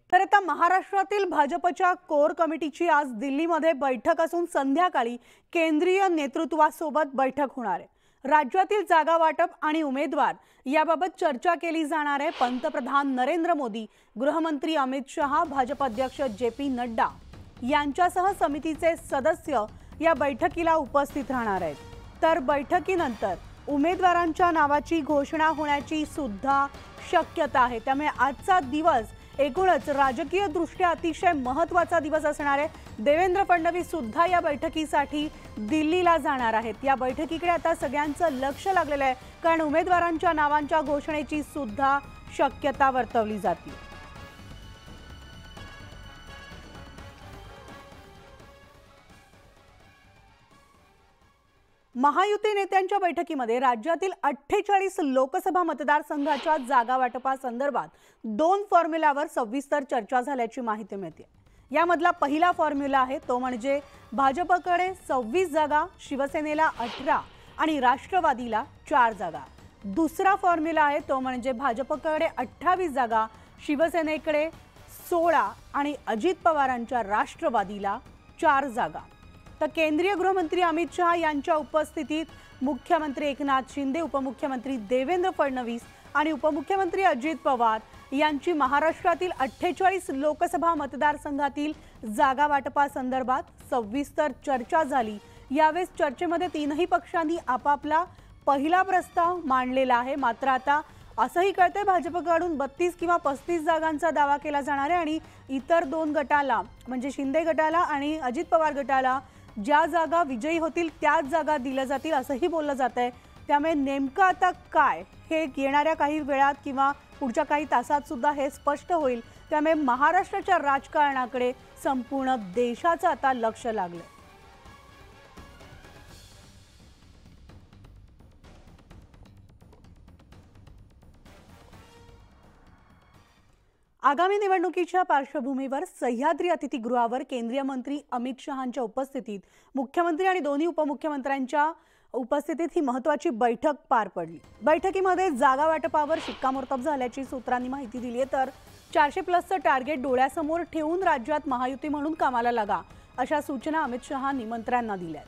तर आता महाराष्ट्रातील भाजपच्या कोर कमिटीची आज दिल्लीमध्ये बैठक असून संध्याकाळी केंद्रीय नेतृत्वासोबत बैठक होणार आहे। राज्यातील जागा वाटप आणि उमेदवार याबाबत चर्चा केली जाणार आहे। पंतप्रधान नरेंद्र मोदी, गृहमंत्री अमित शहा, भाजप अध्यक्ष जे.पी. नड्डा यांच्यासह समितीचे सदस्य या बैठकीला उपस्थित राहणार आहेत। तर बैठकीनंतर उमेदवारांच्या नावाची घोषणा होण्याची सुद्धा शक्यता आहे। त्यामुळे आजचा दिवस एकूणच राजकीय दृष्ट्या अतिशय महत्त्वाचा दिवस असणार आहे। देवेंद्र फडणवीस सुद्धा या बैठकीसाठी दिल्लीला जाणार आहेत। या बैठकीकडे आता सगळ्यांचं लक्ष लागलेलं आहे, कारण उमेदवारांच्या नावांच्या घोषणेची सुद्धा शक्यता वर्तवली जाते। महायुती नेत्यांच्या बैठकीमध्ये राज्यातील 48 लोकसभा मतदारसंघाच्या जागा वाटपासंदर्भात 2 फॉर्म्युलावर सविस्तर चर्चा झाल्याची माहिती मिळते। यामधला पहिला फॉर्म्युला आहे तो म्हणजे भाजपकडे 26 जागा, शिवसेनेला 18 आणि राष्ट्रवादीला 4 जागा। दुसरा फॉर्म्युला आहे तो म्हणजे भाजपकडे 28 जागा, शिवसेनेकडे 16 आणि अजित पवारांच्या राष्ट्रवादीला 4 जागा। तर केंद्रीय गृहमंत्री अमित शहा यांच्या उपस्थितीत मुख्यमंत्री एकनाथ शिंदे, उपमुख्यमंत्री देवेंद्र फडणवीस आणि उपमुख्यमंत्री अजित पवार यांची महाराष्ट्रातील 48 लोकसभा मतदारसंघातील जागा वाटपासंदर्भात सविस्तर चर्चा झाली। यावेळेस चर्चेमध्ये तीनही पक्षांनी आपापला पहिला प्रस्ताव मांडलेला आहे। मात्र आता असंही कळतंय भाजपकडून 32 किंवा 35 जागांचा दावा केला जाणार आहे आणि इतर 2 गटाला म्हणजे शिंदे गटाला आणि अजित पवार गटाला ज्या जागा विजयी होतील त्याच जागा दिल्या जातील असंही बोललं जातंय। त्यामुळे नेमकं आता काय हे येणाऱ्या काही वेळात किंवा पुढच्या काही तासात सुद्धा हे स्पष्ट होईल। त्यामुळे महाराष्ट्राच्या राजकारणाकडे संपूर्ण देशाचं आता लक्ष लागलंय। आगामी निवडणुकीच्या पार्श्वभूमीवर सह्याद्री अतिथीगृहावर केंद्रीय मंत्री अमित शहांच्या उपस्थितीत मुख्यमंत्री आणि दोन्ही उपमुख्यमंत्र्यांच्या उपस्थितीत ही महत्त्वाची बैठक पार पडली। बैठकीमध्ये जागा वाटपावर शिक्कामोर्तब झाल्याची सूत्रांनी माहिती दिली आहे। तर 400+ टार्गेट डोळ्यासमोर ठेवून राज्यात महायुती म्हणून कामाला लागा अशा सूचना अमित शहांनी मंत्र्यांना दिल्या।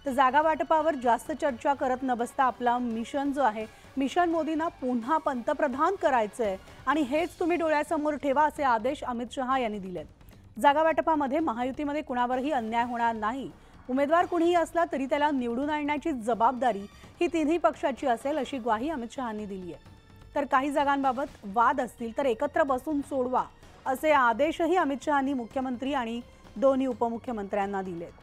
तर जागा वाटपावर जास्त चर्चा करत न बसता आपला मिशन जो आहे, मिशन मोदींना पुन्हा पंतप्रधान करायचंय आणि हेच तुम्ही डोळ्यासमोर ठेवा असे आदेश अमित शहा यांनी दिलेत। जागा वाटपामध्ये महायुतीमध्ये कुणावरही अन्याय होणार नाही। उमेदवार कुणीही असला तरी त्याला निवडून आणण्याची जबाबदारी ही तिन्ही पक्षाची असेल अशी ग्वाही अमित शहांनी दिली आहे। तर काही जागांबाबत वाद असतील तर एकत्र बसून सोडवा असे आदेशही अमित शहांनी मुख्यमंत्री आणि दोन्ही उपमुख्यमंत्र्यांना दिलेत।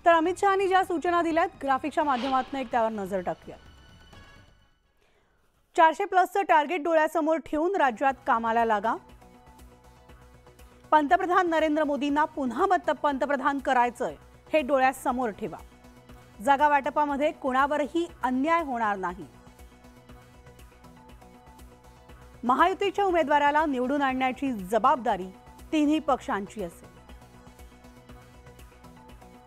तर अमित शहांनी ज्या सूचना दिल्यात ग्राफिकच्या माध्यमातून एक त्यावर नजर टाकूया। 400+ टार्गेट डोळ्यासमोर ठेवून राज्यात कामाला लागा। पंतप्रधान नरेंद्र मोदींना पुन्हा पंतप्रधान करायचंय हे डोळ्यासमोर ठेवा। जागा वाटपामध्ये कोणावरही अन्याय होणार नाही। महायुतीच्या उमेदवाराला निवडून आणण्याची जबाबदारी तिन्ही पक्षांची असेल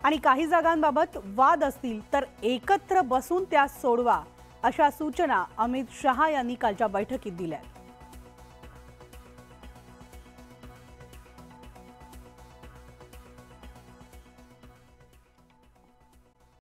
आणि काही जागांबाबत वाद असतील तर एकत्र बसून त्या सोडवा अशा सूचना अमित शहा यांनी कालच्या बैठकीत दिल्या।